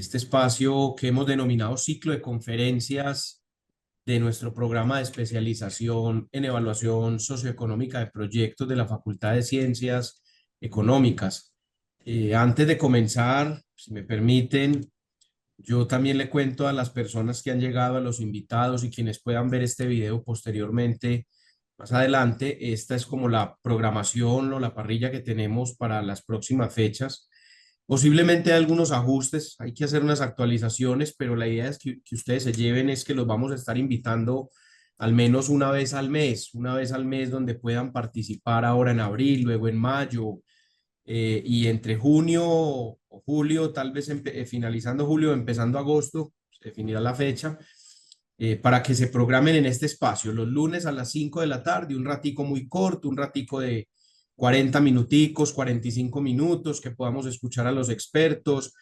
este espacio que hemos denominado ciclo de conferencias de nuestro programa de especialización en evaluación socioeconómica de proyectos de la Facultad de Ciencias Económicas. Antes de comenzar, si me permiten, yo también le cuento a las personas que han llegado, a los invitados y quienes puedan ver este video posteriormente, más adelante, esta es como la programación o la parrilla que tenemos para las próximas fechas. Posiblemente hay algunos ajustes, hay que hacer unas actualizaciones, pero la idea es que ustedes se lleven es que los vamos a estar invitando al menos una vez al mes donde puedan participar ahora en abril, luego en mayo, y entre junio o julio, tal vez finalizando julio, empezando agosto, se definirá la fecha, para que se programen en este espacio, los lunes a las 5 de la tarde, un ratico muy corto, un ratico de 40 minuticos, 45 minutos, que podamos escuchar a los expertos.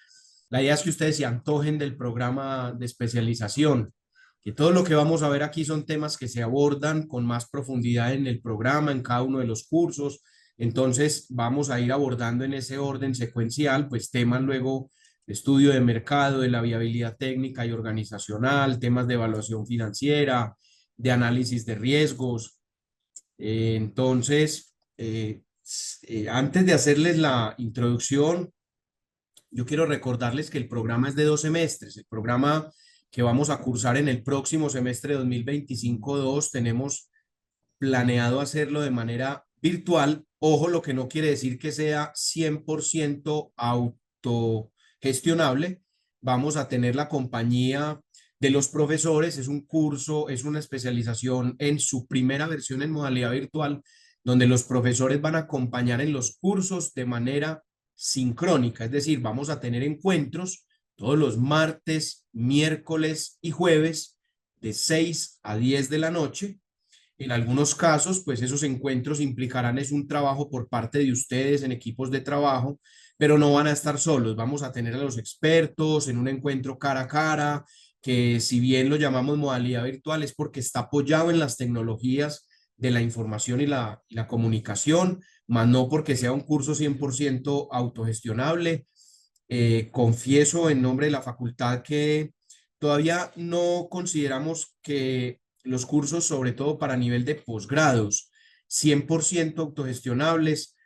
La idea es que ustedes se antojen del programa de especialización, que todo lo que vamos a ver aquí son temas que se abordan con más profundidad en el programa, en cada uno de los cursos. Entonces, vamos a ir abordando en ese orden secuencial, pues temas luego de estudio de mercado, de la viabilidad técnica y organizacional, temas de evaluación financiera, de análisis de riesgos. Antes de hacerles la introducción, yo quiero recordarles que el programa es de 2 semestres. El programa que vamos a cursar en el próximo semestre 2025-2 tenemos planeado hacerlo de manera virtual. Ojo, lo que no quiere decir que sea 100% autogestionable. Vamos a tener la compañía de los profesores. Es un curso, es una especialización en su primera versión en modalidad virtual, donde los profesores van a acompañar en los cursos de manera sincrónica. Es decir, vamos a tener encuentros todos los martes, miércoles y jueves de 6 a 10 de la noche. En algunos casos, pues esos encuentros implicarán es un trabajo por parte de ustedes en equipos de trabajo, pero no van a estar solos. Vamos a tener a los expertos en un encuentro cara a cara, que si bien lo llamamos modalidad virtual es porque está apoyado en las tecnologías de la información y la comunicación, más no porque sea un curso 100% autogestionable. Confieso en nombre de la facultad que todavía no consideramos que los cursos, sobre todo para nivel de posgrados, 100% autogestionables,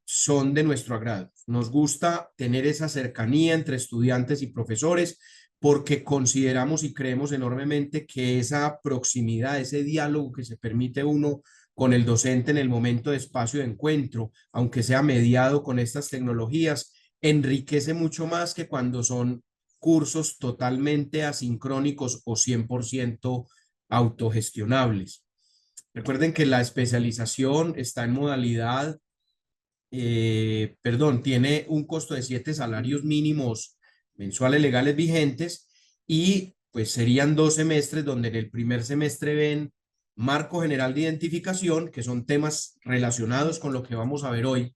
son de nuestro agrado. Nos gusta tener esa cercanía entre estudiantes y profesores porque consideramos y creemos enormemente que esa proximidad, ese diálogo que se permite uno con el docente en el momento de espacio de encuentro, aunque sea mediado con estas tecnologías, enriquece mucho más que cuando son cursos totalmente asincrónicos o 100% autogestionables. Recuerden que la especialización está en modalidad, tiene un costo de 7 salarios mínimos mensuales legales vigentes y pues serían 2 semestres donde en el primer semestre ven marco general de identificación, que son temas relacionados con lo que vamos a ver hoy.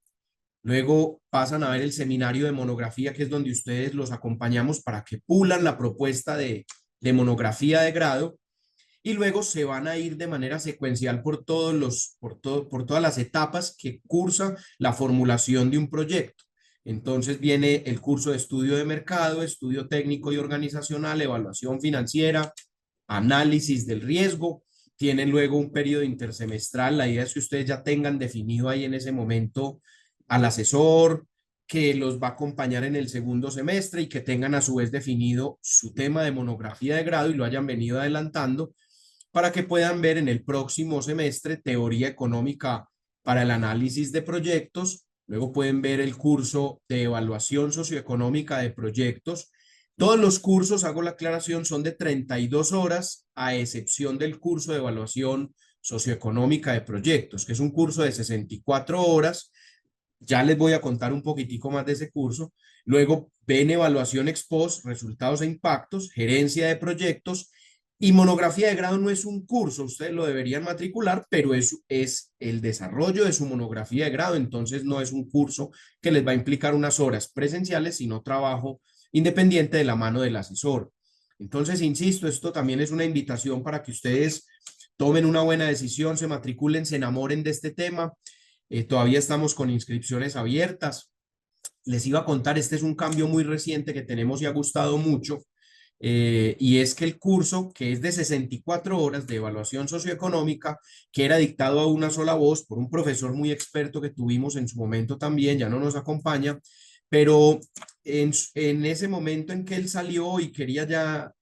Luego pasan a ver el seminario de monografía, que es donde ustedes los acompañamos para que pulan la propuesta de monografía de grado y luego se van a ir de manera secuencial por todas las etapas que cursa la formulación de un proyecto. Entonces viene el curso de estudio de mercado, estudio técnico y organizacional, evaluación financiera, análisis del riesgo. Tienen luego un periodo intersemestral. La idea es que ustedes ya tengan definido ahí en ese momento al asesor que los va a acompañar en el segundo semestre y que tengan a su vez definido su tema de monografía de grado y lo hayan venido adelantando para que puedan ver en el próximo semestre teoría económica para el análisis de proyectos. Luego pueden ver el curso de evaluación socioeconómica de proyectos. Todos los cursos, hago la aclaración, son de 32 horas, a excepción del curso de evaluación socioeconómica de proyectos, que es un curso de 64 horas. Ya les voy a contar un poquitico más de ese curso. Luego ven evaluación ex post, resultados e impactos, gerencia de proyectos y monografía de grado. No es un curso, ustedes lo deberían matricular, pero es el desarrollo de su monografía de grado. Entonces no es un curso que les va a implicar unas horas presenciales, sino trabajo independiente de la mano del asesor. Entonces, insisto, esto también es una invitación para que ustedes tomen una buena decisión, se matriculen, se enamoren de este tema. Todavía estamos con inscripciones abiertas. les iba a contar, este es un cambio muy reciente que tenemos y ha gustado mucho, y es que el curso, que es de 64 horas de evaluación socioeconómica, que era dictado a una sola voz por un profesor muy experto que tuvimos en su momento también, ya no nos acompaña, pero en ese momento en que él salió y quería ya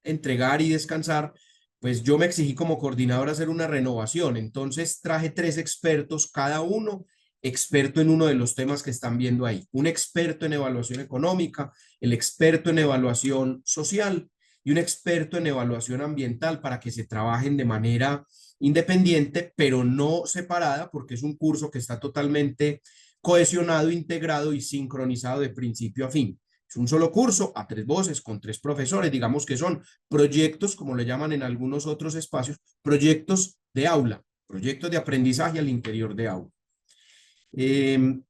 entregar y descansar, pues yo me exigí como coordinador hacer una renovación. Entonces traje 3 expertos, cada uno experto en uno de los temas que están viendo ahí. Un experto en evaluación económica, el experto en evaluación social y un experto en evaluación ambiental para que se trabajen de manera independiente, pero no separada, porque es un curso que está totalmente cohesionado, integrado y sincronizado de principio a fin. Es un solo curso a 3 voces con 3 profesores, digamos que son proyectos, como le llaman en algunos otros espacios, proyectos de aula, proyectos de aprendizaje al interior de aula. Eh,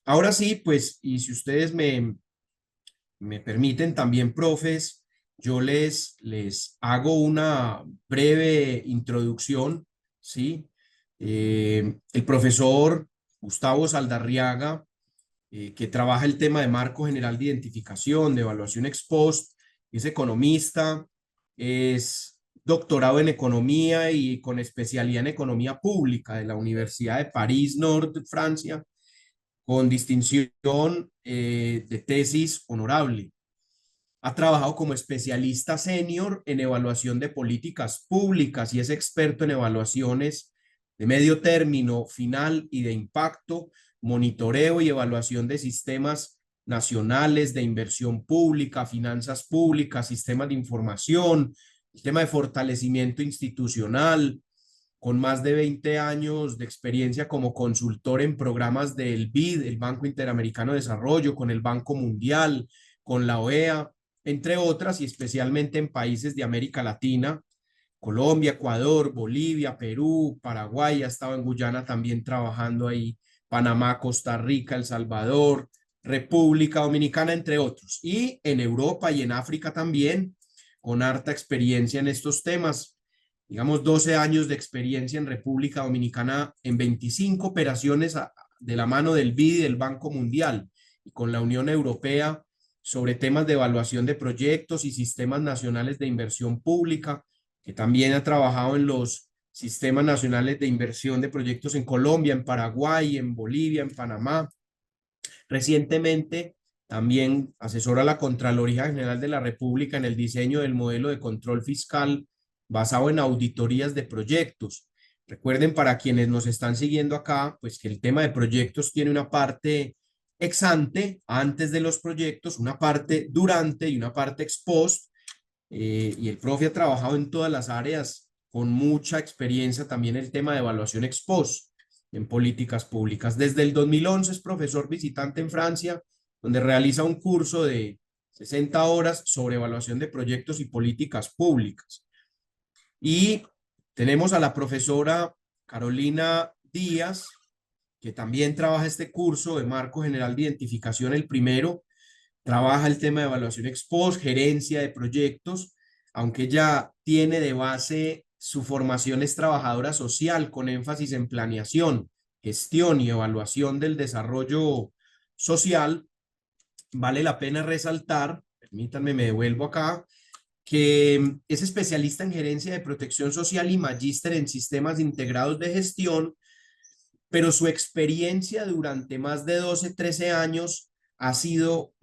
Ahora sí, pues, y si ustedes me permiten también, profes, yo les hago una breve introducción, ¿sí? El profesor Gustavo Saldarriaga, que trabaja el tema de marco general de identificación, de evaluación ex post, es economista, es doctorado en economía y con especialidad en economía pública de la Universidad de París, Nord, Francia, con distinción de tesis honorable. Ha trabajado como especialista senior en evaluación de políticas públicas y es experto en evaluaciones de medio término, final y de impacto, monitoreo y evaluación de sistemas nacionales de inversión pública, finanzas públicas, sistemas de información, el tema de fortalecimiento institucional, con más de 20 años de experiencia como consultor en programas del BID, el Banco Interamericano de Desarrollo, con el Banco Mundial, con la OEA, entre otras, y especialmente en países de América Latina, Colombia, Ecuador, Bolivia, Perú, Paraguay, ha estado en Guyana también trabajando ahí, Panamá, Costa Rica, El Salvador, República Dominicana, entre otros. Y en Europa y en África también, con harta experiencia en estos temas, digamos 12 años de experiencia en República Dominicana en 25 operaciones de la mano del BID y del Banco Mundial y con la Unión Europea sobre temas de evaluación de proyectos y sistemas nacionales de inversión pública, que también ha trabajado en los sistemas nacionales de inversión de proyectos en Colombia, en Paraguay, en Bolivia, en Panamá. Recientemente también asesora a la Contraloría General de la República en el diseño del modelo de control fiscal basado en auditorías de proyectos. Recuerden, para quienes nos están siguiendo acá, pues que el tema de proyectos tiene una parte ex ante, antes de los proyectos, una parte durante y una parte ex post, y el profe ha trabajado en todas las áreas con mucha experiencia, también el tema de evaluación ex post en políticas públicas. Desde el 2011 es profesor visitante en Francia, donde realiza un curso de 60 horas sobre evaluación de proyectos y políticas públicas. Y tenemos a la profesora Carolina Díaz, que también trabaja este curso de marco general de identificación, el primero, trabaja el tema de evaluación ex post, gerencia de proyectos, aunque ya tiene de base su formación es trabajadora social con énfasis en planeación, gestión y evaluación del desarrollo social. Vale la pena resaltar, permítanme, me devuelvo acá, que es especialista en gerencia de protección social y magíster en sistemas integrados de gestión, pero su experiencia durante más de 12, 13 años ha sido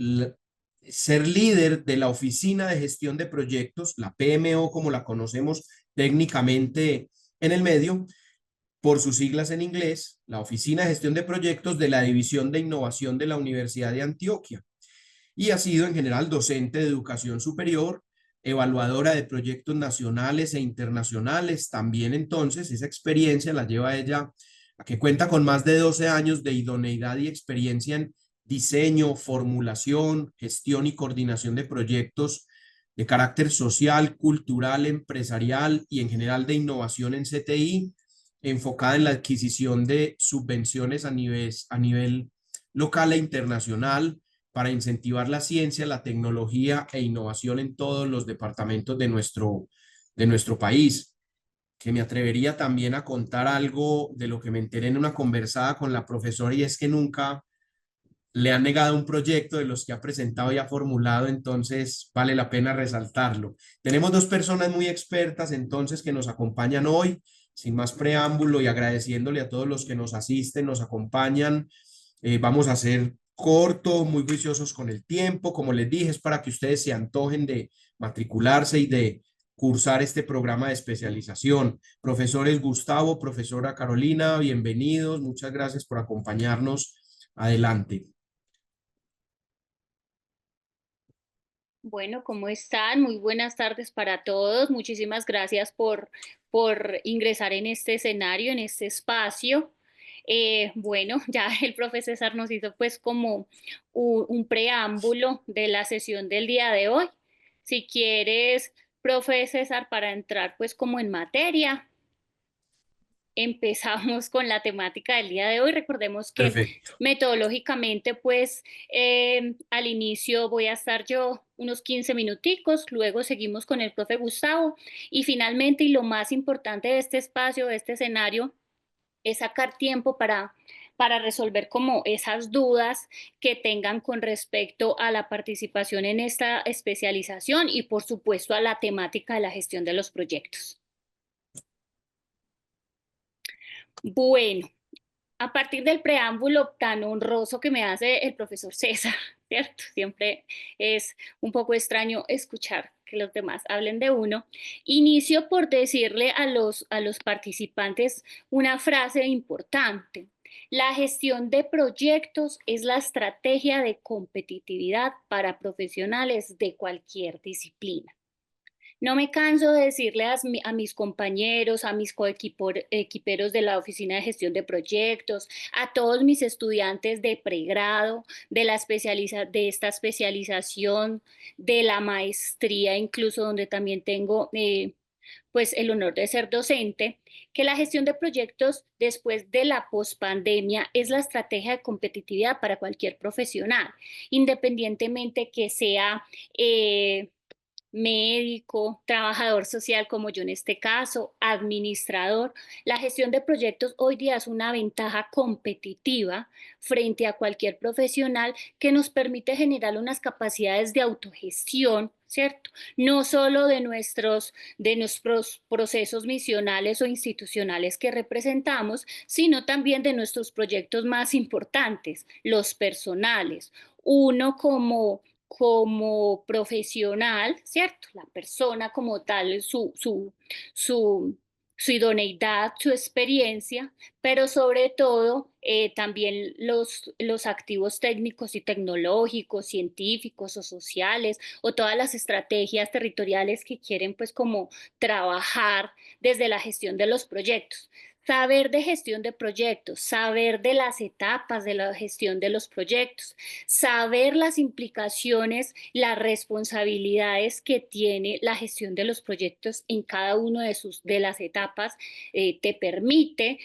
ser líder de la Oficina de Gestión de Proyectos, la PMO como la conocemos técnicamente en el medio, por sus siglas en inglés, la Oficina de Gestión de Proyectos de la División de Innovación de la Universidad de Antioquia. Y ha sido en general docente de educación superior, evaluadora de proyectos nacionales e internacionales. También entonces esa experiencia la lleva ella a que cuenta con más de 12 años de idoneidad y experiencia en diseño, formulación, gestión y coordinación de proyectos de carácter social, cultural, empresarial y en general de innovación en CTI, enfocada en la adquisición de subvenciones a nivel local e internacional para incentivar la ciencia, la tecnología e innovación en todos los departamentos de nuestro país. Que me atrevería también a contar algo de lo que me enteré en una conversada con la profesora, y es que nunca le han negado un proyecto de los que ha presentado y ha formulado, entonces vale la pena resaltarlo. Tenemos dos personas muy expertas entonces que nos acompañan hoy. Sin más preámbulo y agradeciéndole a todos los que nos asisten, nos acompañan, vamos a ser cortos, muy juiciosos con el tiempo. Como les dije, es para que ustedes se antojen de matricularse y de cursar este programa de especialización. Profesores Gustavo, profesora Carolina, bienvenidos. Muchas gracias por acompañarnos. Adelante. Bueno, ¿cómo están? Muy buenas tardes para todos. Muchísimas gracias por ingresar en este escenario, en este espacio. Bueno, ya el profe César nos hizo pues como un preámbulo de la sesión del día de hoy. Si quieres, profe César, para entrar pues como en materia, empezamos con la temática del día de hoy. Recordemos que Perfecto. metodológicamente, pues al inicio voy a estar yo unos 15 minuticos, luego seguimos con el profe Gustavo y finalmente, y lo más importante de este espacio, de este escenario, es sacar tiempo para resolver como esas dudas que tengan con respecto a la participación en esta especialización y por supuesto a la temática de la gestión de los proyectos. Bueno, a partir del preámbulo tan honroso que me hace el profesor César, ¿cierto? Siempre es un poco extraño escuchar que los demás hablen de uno. Inicio por decirle a los participantes una frase importante. La gestión de proyectos es la estrategia de competitividad para profesionales de cualquier disciplina. No me canso de decirle a mis compañeros, a mis coequiperos de la Oficina de Gestión de Proyectos, a todos mis estudiantes de pregrado, de esta especialización, de la maestría, incluso donde también tengo pues el honor de ser docente, que la gestión de proyectos después de la pospandemia es la estrategia de competitividad para cualquier profesional, independientemente que sea médico, trabajador social como yo en este caso, administrador. La gestión de proyectos hoy día es una ventaja competitiva frente a cualquier profesional que nos permite generar unas capacidades de autogestión, ¿cierto? No solo de nuestros procesos misionales o institucionales que representamos, sino también de nuestros proyectos más importantes, los personales. Uno como profesional, ¿cierto? La persona como tal, su, su idoneidad, su experiencia, pero sobre todo también los activos técnicos y tecnológicos, científicos o sociales, o todas las estrategias territoriales que quieren pues como trabajar desde la gestión de los proyectos. Saber de gestión de proyectos, saber de las etapas de la gestión de los proyectos, saber las implicaciones, las responsabilidades que tiene la gestión de los proyectos en cada una de las etapas, te permite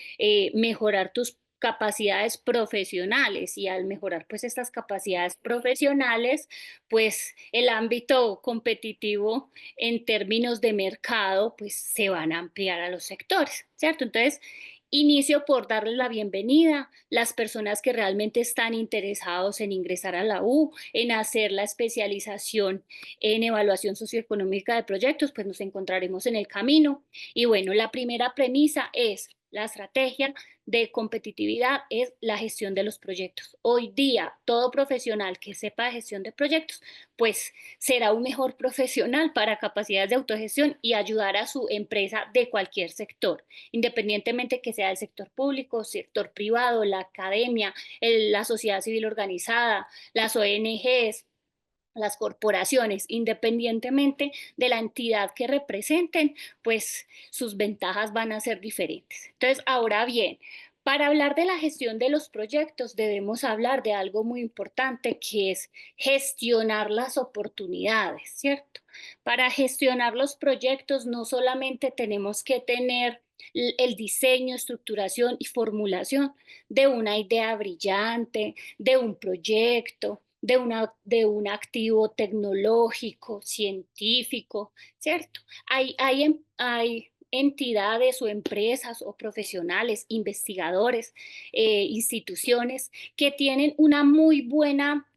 mejorar tus capacidades profesionales y al mejorar pues estas capacidades profesionales, pues el ámbito competitivo en términos de mercado pues se van a ampliar a los sectores, ¿cierto? Entonces, inicio por darles la bienvenida, las personas que realmente están interesados en ingresar a la U, en hacer la especialización en evaluación socioeconómica de proyectos, pues nos encontraremos en el camino. Y bueno, la primera premisa es la estrategia de competitividad es la gestión de los proyectos. Hoy día, todo profesional que sepa de gestión de proyectos, pues será un mejor profesional para capacidades de autogestión y ayudar a su empresa de cualquier sector, independientemente que sea el sector público, sector privado, la academia, la sociedad civil organizada, las ONGs, las corporaciones, independientemente de la entidad que representen, pues sus ventajas van a ser diferentes. Entonces, ahora bien, para hablar de la gestión de los proyectos debemos hablar de algo muy importante que es gestionar las oportunidades, ¿cierto? Para gestionar los proyectos no solamente tenemos que tener el diseño, estructuración y formulación de una idea brillante, de un proyecto, de un activo tecnológico, científico, ¿cierto? Hay entidades o empresas o profesionales, investigadores, instituciones que tienen una muy buena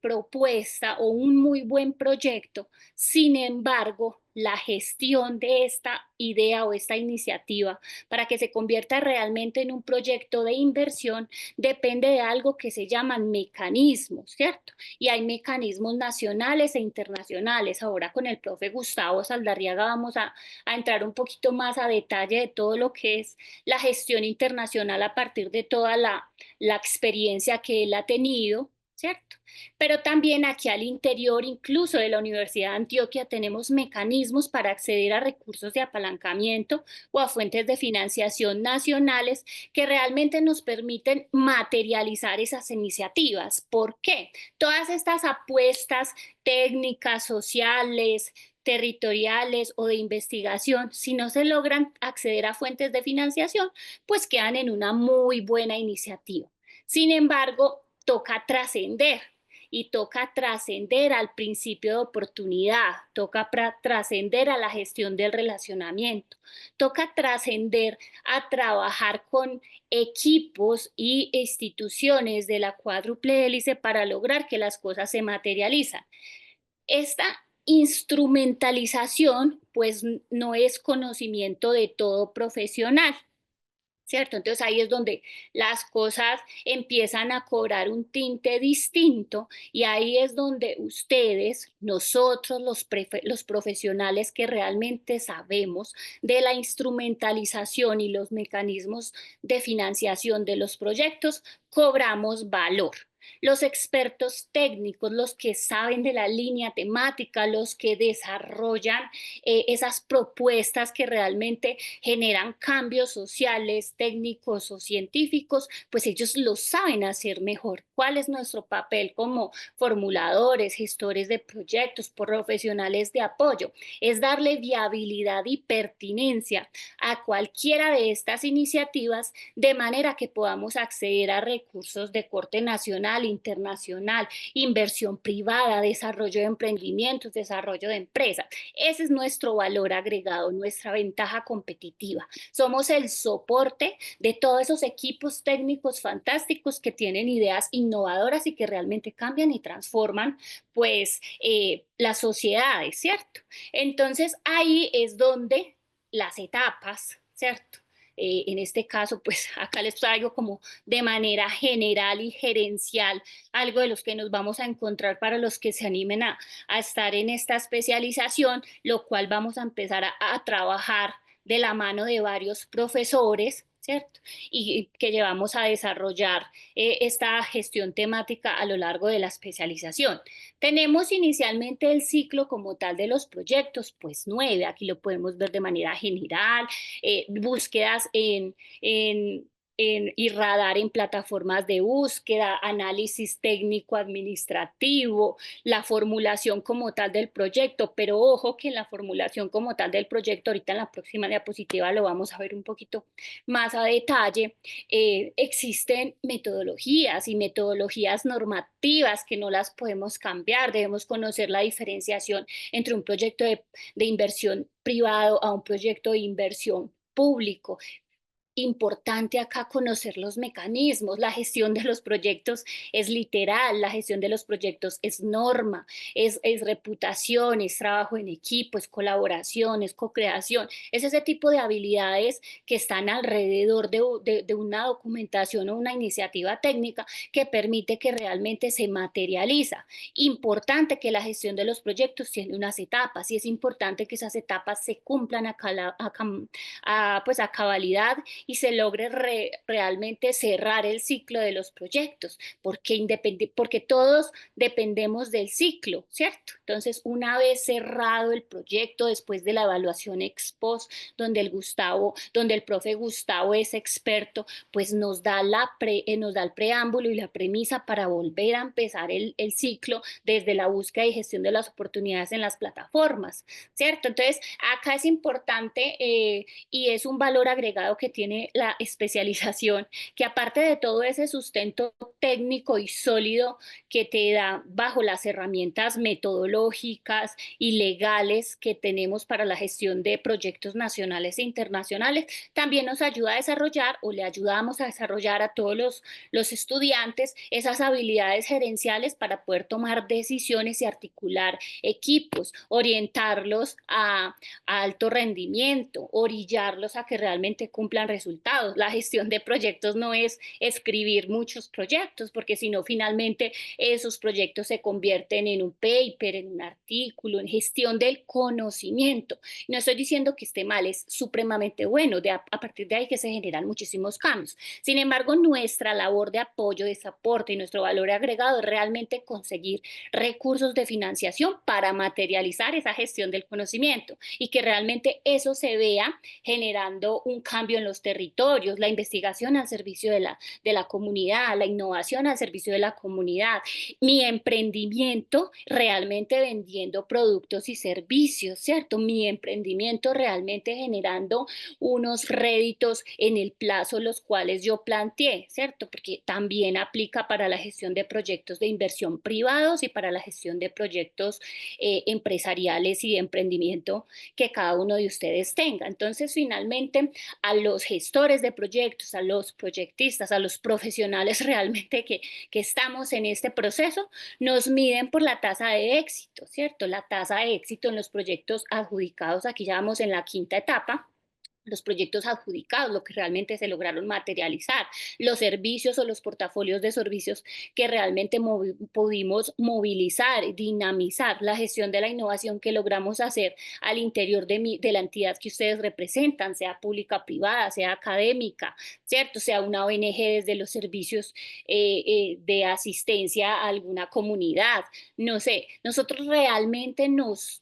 propuesta o un muy buen proyecto. Sin embargo, la gestión de esta idea o esta iniciativa para que se convierta realmente en un proyecto de inversión depende de algo que se llaman mecanismos, ¿cierto? Y hay mecanismos nacionales e internacionales. Ahora con el profe Gustavo Saldarriaga vamos a entrar un poquito más a detalle de todo lo que es la gestión internacional a partir de toda la experiencia que él ha tenido, ¿cierto? Pero también aquí al interior, incluso de la Universidad de Antioquia, tenemos mecanismos para acceder a recursos de apalancamiento o a fuentes de financiación nacionales que realmente nos permiten materializar esas iniciativas. ¿Por qué? Todas estas apuestas técnicas, sociales, territoriales o de investigación, si no se logran acceder a fuentes de financiación, pues quedan en una muy buena iniciativa. Sin embargo, toca trascender y toca trascender al principio de oportunidad, toca trascender a la gestión del relacionamiento, toca trascender a trabajar con equipos y instituciones de la cuádruple hélice para lograr que las cosas se materializan. Esta instrumentalización pues no es conocimiento de todo profesional, ¿cierto? Entonces ahí es donde las cosas empiezan a cobrar un tinte distinto y ahí es donde ustedes, nosotros, los profesionales que realmente sabemos de la instrumentalización y los mecanismos de financiación de los proyectos, cobramos valor. Los expertos técnicos, los que saben de la línea temática, los que desarrollan esas propuestas que realmente generan cambios sociales, técnicos o científicos, pues ellos lo saben hacer mejor. ¿Cuál es nuestro papel como formuladores, gestores de proyectos, profesionales de apoyo? Es darle viabilidad y pertinencia a cualquiera de estas iniciativas de manera que podamos acceder a recursos de corte nacional, internacional, inversión privada, desarrollo de emprendimientos, desarrollo de empresas. Ese es nuestro valor agregado, nuestra ventaja competitiva. Somos el soporte de todos esos equipos técnicos fantásticos que tienen ideas innovadoras y que realmente cambian y transforman pues las sociedades, ¿cierto? Entonces ahí es donde las etapas, ¿cierto? En este caso, pues acá les traigo como de manera general y gerencial algo de los que nos vamos a encontrar para los que se animen a estar en esta especialización, lo cual vamos a empezar a trabajar de la mano de varios profesores, ¿cierto? Y que llevamos a desarrollar esta gestión temática a lo largo de la especialización. Tenemos inicialmente el ciclo como tal de los proyectos, pues 9, aquí lo podemos ver de manera general, búsquedas y radar en plataformas de búsqueda, análisis técnico administrativo, la formulación como tal del proyecto, pero ojo que en la formulación como tal del proyecto, ahorita en la próxima diapositiva lo vamos a ver un poquito más a detalle, existen metodologías y metodologías normativas que no las podemos cambiar, debemos conocer la diferenciación entre un proyecto de inversión privado a un proyecto de inversión público. Importante acá conocer los mecanismos. La gestión de los proyectos es literal, la gestión de los proyectos es norma, es reputación, es trabajo en equipo, es colaboración, es co-creación. Es ese tipo de habilidades que están alrededor de una documentación o una iniciativa técnica que permite que realmente se materializa. Importante que la gestión de los proyectos tiene unas etapas y es importante que esas etapas se cumplan pues a cabalidad y se logre realmente cerrar el ciclo de los proyectos, porque todos dependemos del ciclo, ¿cierto? Entonces, una vez cerrado el proyecto, después de la evaluación ex post, donde el profe Gustavo es experto, pues nos da el preámbulo y la premisa para volver a empezar el ciclo desde la búsqueda y gestión de las oportunidades en las plataformas, ¿cierto? Entonces, acá es importante y es un valor agregado que tiene tiene la especialización, que aparte de todo ese sustento técnico y sólido que te da bajo las herramientas metodológicas y legales que tenemos para la gestión de proyectos nacionales e internacionales, también nos ayuda a desarrollar o le ayudamos a desarrollar a todos los estudiantes esas habilidades gerenciales para poder tomar decisiones y articular equipos, orientarlos a alto rendimiento, orillarlos a que realmente cumplan resultados. La gestión de proyectos no es escribir muchos proyectos, porque si no, finalmente esos proyectos se convierten en un paper, en un artículo, en gestión del conocimiento. No estoy diciendo que esté mal, es supremamente bueno, a partir de ahí que se generan muchísimos cambios. Sin embargo, nuestra labor de apoyo, de soporte y nuestro valor agregado es realmente conseguir recursos de financiación para materializar esa gestión del conocimiento y que realmente eso se vea generando un cambio en los territorios, la investigación al servicio de la comunidad, la innovación al servicio de la comunidad, mi emprendimiento realmente vendiendo productos y servicios, ¿cierto? Mi emprendimiento realmente generando unos réditos en el plazo los cuales yo planteé, ¿cierto? Porque también aplica para la gestión de proyectos de inversión privados y para la gestión de proyectos empresariales y de emprendimiento que cada uno de ustedes tenga. Entonces, finalmente, a los gestores de proyectos, a los proyectistas, a los profesionales realmente que estamos en este proceso, nos miden por la tasa de éxito, ¿cierto? La tasa de éxito en los proyectos adjudicados, aquí ya vamos en la quinta etapa, los proyectos adjudicados, lo que realmente se lograron materializar, los servicios o los portafolios de servicios que realmente pudimos movilizar, dinamizar, la gestión de la innovación que logramos hacer al interior de la entidad que ustedes representan, sea pública, privada, sea académica, ¿cierto? Sea una ONG desde los servicios de asistencia a alguna comunidad, no sé, nosotros realmente nos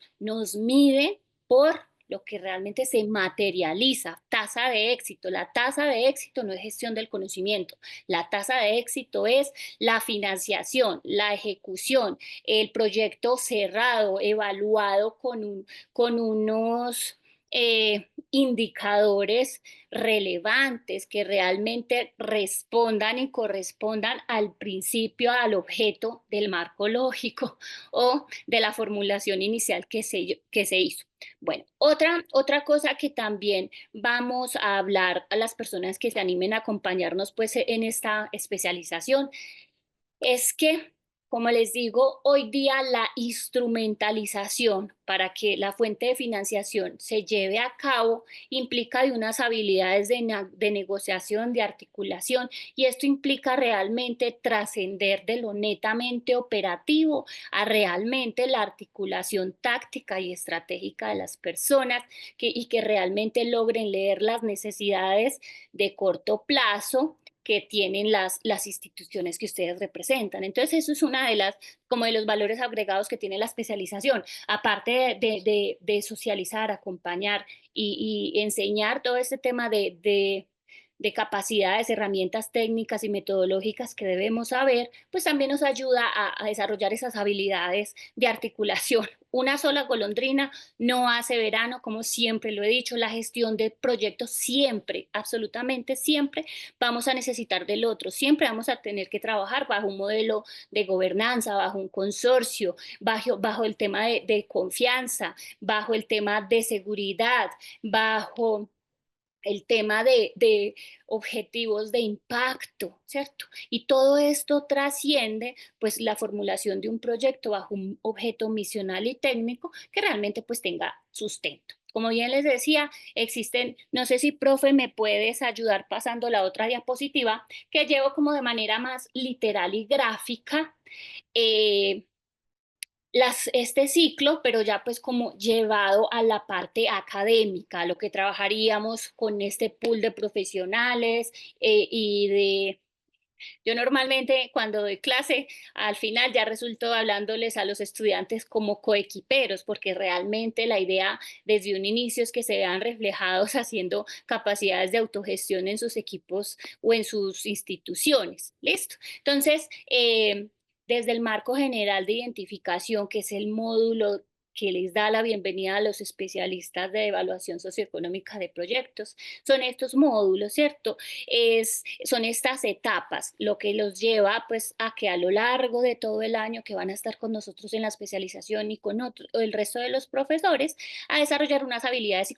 miden por lo que realmente se materializa, tasa de éxito. La tasa de éxito no es gestión del conocimiento, la tasa de éxito es la financiación, la ejecución, el proyecto cerrado, evaluado con unos indicadores relevantes que realmente respondan y correspondan al principio, al objeto del marco lógico o de la formulación inicial que se hizo. Bueno, otra cosa que también vamos a hablar a las personas que se animen a acompañarnos pues en esta especialización es que, como les digo, hoy día la instrumentalización para que la fuente de financiación se lleve a cabo implica de unas habilidades de negociación, de articulación, y esto implica realmente trascender de lo netamente operativo a realmente la articulación táctica y estratégica de las personas y que realmente logren leer las necesidades de corto plazo que tienen las instituciones que ustedes representan. Entonces, eso es una de las, como de los valores agregados que tiene la especialización, aparte de socializar, acompañar y enseñar todo este tema de capacidades, herramientas técnicas y metodológicas que debemos saber, pues también nos ayuda a desarrollar esas habilidades de articulación. Una sola golondrina no hace verano, como siempre lo he dicho, la gestión de proyectos siempre, absolutamente siempre, vamos a necesitar del otro, siempre vamos a tener que trabajar bajo un modelo de gobernanza, bajo un consorcio, bajo el tema de confianza, bajo el tema de seguridad, bajo el tema de objetivos de impacto, ¿cierto? Y todo esto trasciende pues la formulación de un proyecto bajo un objeto misional y técnico que realmente pues tenga sustento. Como bien les decía, existen, no sé si profe me puedes ayudar pasando la otra diapositiva que llevo como de manera más literal y gráfica este ciclo, pero ya pues como llevado a la parte académica, lo que trabajaríamos con este pool de profesionales yo normalmente cuando doy clase, al final ya resulto hablándoles a los estudiantes como coequiperos, porque realmente la idea desde un inicio es que se vean reflejados haciendo capacidades de autogestión en sus equipos o en sus instituciones. ¿Listo? Entonces, desde el marco general de identificación, que es el módulo que les da la bienvenida a los especialistas de evaluación socioeconómica de proyectos. Son estos módulos, ¿cierto? Son estas etapas, lo que los lleva pues a que a lo largo de todo el año que van a estar con nosotros en la especialización y con el resto de los profesores, a desarrollar unas habilidades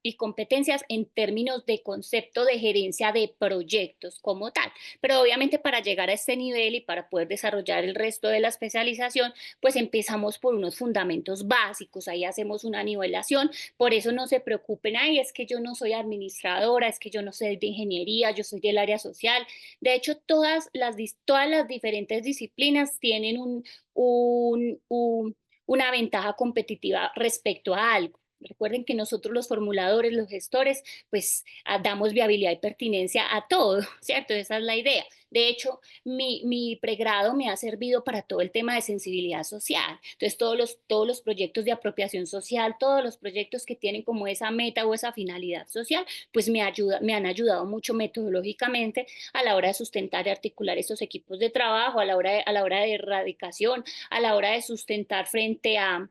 y competencias en términos de concepto de gerencia de proyectos como tal. Pero obviamente para llegar a este nivel y para poder desarrollar el resto de la especialización, pues empezamos por unos fundamentos básicos, ahí hacemos una nivelación, por eso no se preocupen, ay, es que yo no soy administradora, es que yo no sé de ingeniería, yo soy del área social. De hecho, todas las diferentes disciplinas tienen una ventaja competitiva respecto a algo. Recuerden que nosotros los formuladores, los gestores, pues damos viabilidad y pertinencia a todo, ¿cierto? Esa es la idea. De hecho, mi pregrado me ha servido para todo el tema de sensibilidad social. Entonces, todos los proyectos de apropiación social, todos los proyectos que tienen como esa meta o esa finalidad social, pues me han ayudado mucho metodológicamente a la hora de sustentar y articular estos equipos de trabajo, a la hora de erradicación, a la hora de sustentar frente a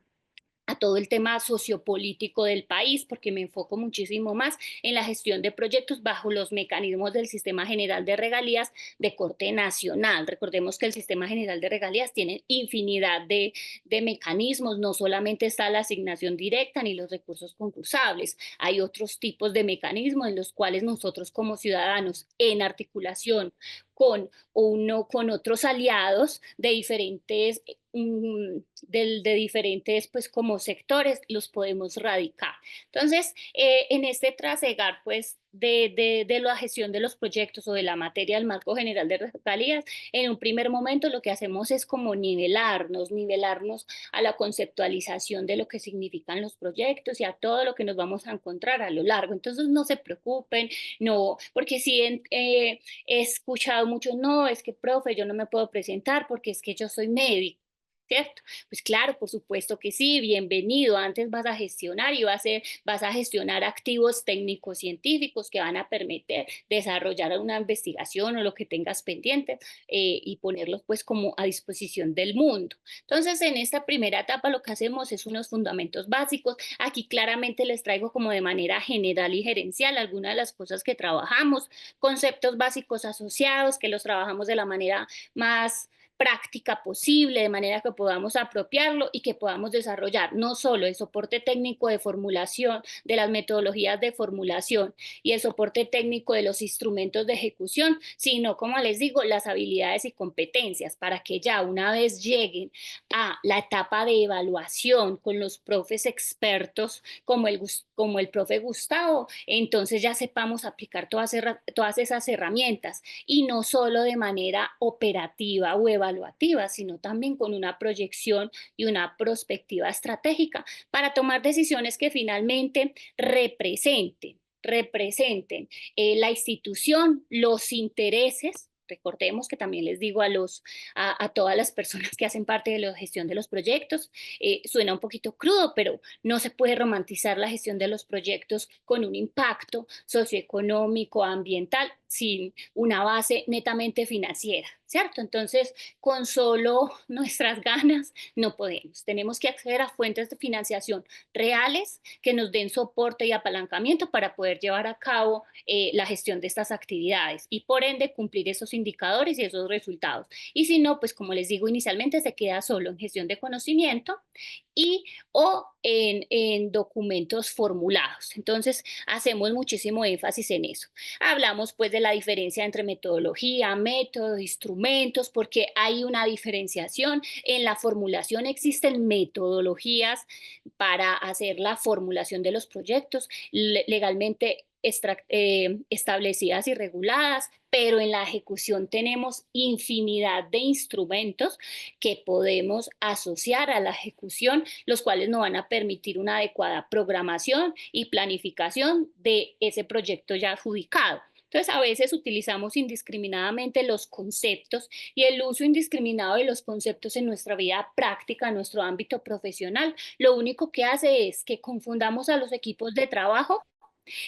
todo el tema sociopolítico del país, porque me enfoco muchísimo más en la gestión de proyectos bajo los mecanismos del Sistema General de Regalías de corte nacional. Recordemos que el Sistema General de Regalías tiene infinidad de mecanismos, no solamente está la asignación directa ni los recursos concursables, hay otros tipos de mecanismos en los cuales nosotros como ciudadanos, en articulación con otros aliados de diferentes de diferentes pues como sectores los podemos radicar. Entonces, en este trasegar pues de la gestión de los proyectos o de la materia del marco general de regalías, en un primer momento lo que hacemos es como nivelarnos a la conceptualización de lo que significan los proyectos y a todo lo que nos vamos a encontrar a lo largo. Entonces, no se preocupen, no, porque si he escuchado mucho, no, es que profe, yo no me puedo presentar porque es que yo soy médico. ¿Cierto? Pues claro, por supuesto que sí, bienvenido. Antes vas a gestionar y vas a gestionar activos técnicos científicos que van a permitir desarrollar una investigación o lo que tengas pendiente y ponerlos pues como a disposición del mundo. Entonces, en esta primera etapa lo que hacemos es unos fundamentos básicos. Aquí claramente les traigo como de manera general y gerencial algunas de las cosas que trabajamos, conceptos básicos asociados que los trabajamos de la manera más práctica posible, de manera que podamos apropiarlo y que podamos desarrollar no solo el soporte técnico de formulación, de las metodologías de formulación y el soporte técnico de los instrumentos de ejecución, sino, como les digo, las habilidades y competencias para que ya una vez lleguen a la etapa de evaluación con los profes expertos como el profe Gustavo, entonces ya sepamos aplicar todas esas herramientas y no solo de manera operativa o evaluativa, sino también con una proyección y una perspectiva estratégica para tomar decisiones que finalmente representen la institución, los intereses. Recordemos que también les digo a todas las personas que hacen parte de la gestión de los proyectos, suena un poquito crudo, pero no se puede romantizar la gestión de los proyectos con un impacto socioeconómico, ambiental, sin una base netamente financiera, ¿cierto? Entonces, con solo nuestras ganas no podemos. Tenemos que acceder a fuentes de financiación reales que nos den soporte y apalancamiento para poder llevar a cabo la gestión de estas actividades y por ende cumplir esos indicadores y esos resultados. Y si no, pues como les digo inicialmente, se queda solo en gestión de conocimiento y o en documentos formulados. Entonces, hacemos muchísimo énfasis en eso. Hablamos pues de la diferencia entre metodología, método, instrumentos, porque hay una diferenciación. En la formulación existen metodologías para hacer la formulación de los proyectos legalmente establecidas y reguladas, pero en la ejecución tenemos infinidad de instrumentos que podemos asociar a la ejecución, los cuales nos van a permitir una adecuada programación y planificación de ese proyecto ya adjudicado. Entonces, a veces utilizamos indiscriminadamente los conceptos y el uso indiscriminado de los conceptos en nuestra vida práctica, en nuestro ámbito profesional, lo único que hace es que confundamos a los equipos de trabajo,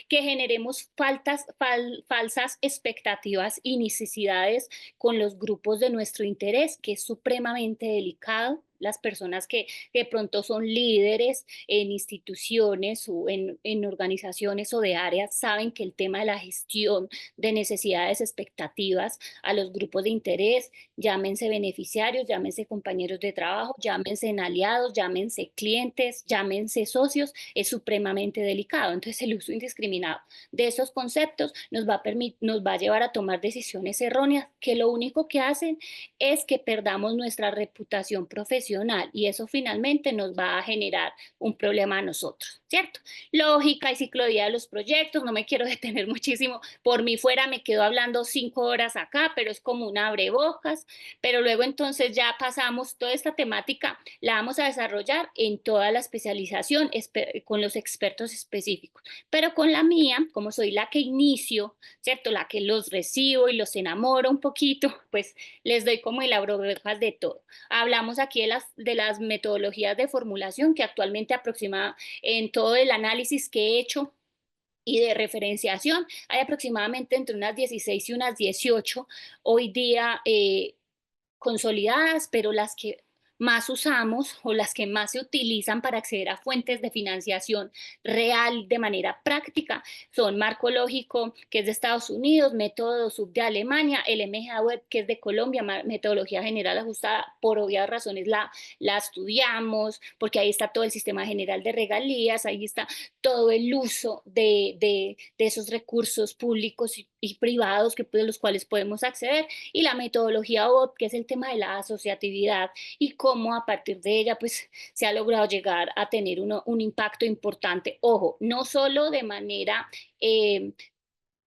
que generemos falsas expectativas y necesidades con los grupos de nuestro interés, que es supremamente delicado. las personas que de pronto son líderes en instituciones o en organizaciones o de áreas, saben que el tema de la gestión de necesidades, expectativas a los grupos de interés, llámense beneficiarios, llámense compañeros de trabajo, llámense aliados, llámense clientes, llámense socios, es supremamente delicado. Entonces, el uso indiscriminado de esos conceptos nos va a llevar a tomar decisiones erróneas que lo único que hacen es que perdamos nuestra reputación profesional y eso finalmente nos va a generar un problema a nosotros, ¿cierto? Lógica y ciclo de vida de los proyectos, no me quiero detener muchísimo, por mí fuera me quedo hablando 5 horas acá, pero es como un abrebocas, pero luego entonces ya pasamos toda esta temática, la vamos a desarrollar en toda la especialización con los expertos específicos, pero con la mía, como soy la que inicio, ¿cierto? La que los recibo y los enamoro un poquito, pues les doy como el abrebocas de todo. Hablamos aquí de las metodologías de formulación que actualmente aproxima en todo el análisis que he hecho y de referenciación, hay aproximadamente entre unas 16 y unas 18 hoy día consolidadas, pero las que más usamos o las que más se utilizan para acceder a fuentes de financiación real de manera práctica son Marco Lógico, que es de Estados Unidos, Método Sub de Alemania, el MGA Web, que es de Colombia, Metodología General Ajustada, por obvias razones la estudiamos, porque ahí está todo el sistema general de regalías, ahí está todo el uso de esos recursos públicos y privados de los cuales podemos acceder, y la metodología OOP, que es el tema de la asociatividad y cómo a partir de ella pues se ha logrado llegar a tener un impacto importante. Ojo, no solo de manera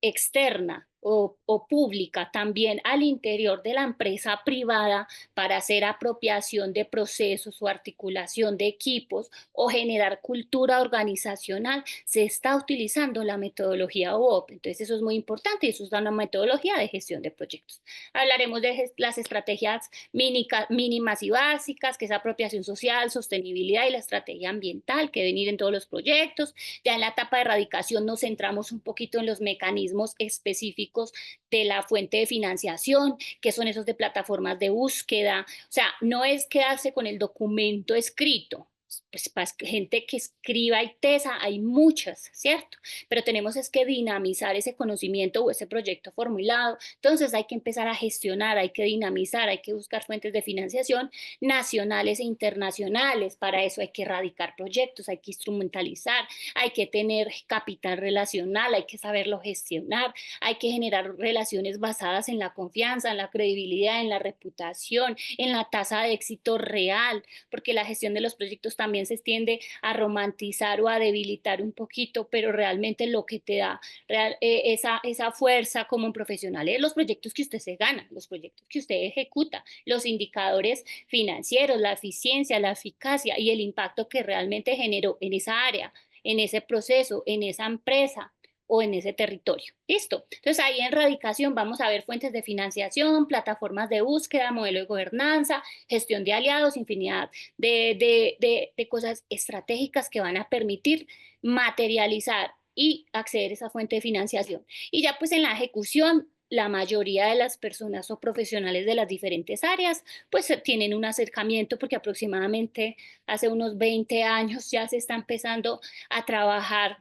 externa o pública, también al interior de la empresa privada para hacer apropiación de procesos o articulación de equipos o generar cultura organizacional, se está utilizando la metodología OOP. Entonces eso es muy importante y eso es una metodología de gestión de proyectos. Hablaremos de las estrategias mínimas y básicas, que es apropiación social, sostenibilidad y la estrategia ambiental que deben ir en todos los proyectos. Ya en la etapa de erradicación nos centramos un poquito en los mecanismos específicos de la fuente de financiación, que son esos de plataformas de búsqueda. O sea, no es quedarse con el documento escrito. Pues para gente que escriba y tesa hay muchas, ¿cierto? Pero tenemos es que dinamizar ese conocimiento o ese proyecto formulado. Entonces hay que empezar a gestionar, hay que dinamizar, hay que buscar fuentes de financiación nacionales e internacionales. Para eso hay que erradicar proyectos, hay que instrumentalizar, hay que tener capital relacional, hay que saberlo gestionar, hay que generar relaciones basadas en la confianza, en la credibilidad, en la reputación, en la tasa de éxito real, porque la gestión de los proyectos también se tiende a romantizar o a debilitar un poquito, pero realmente lo que te da esa fuerza como un profesional es los proyectos que usted se gana, los proyectos que usted ejecuta, los indicadores financieros, la eficiencia, la eficacia y el impacto que realmente generó en esa área, en ese proceso, en esa empresa o en ese territorio. Listo. Entonces ahí en radicación vamos a ver fuentes de financiación, plataformas de búsqueda, modelo de gobernanza, gestión de aliados, infinidad de cosas estratégicas que van a permitir materializar y acceder a esa fuente de financiación. Y ya pues en la ejecución, la mayoría de las personas o profesionales de las diferentes áreas pues tienen un acercamiento porque aproximadamente hace unos 20 años ya se está empezando a trabajar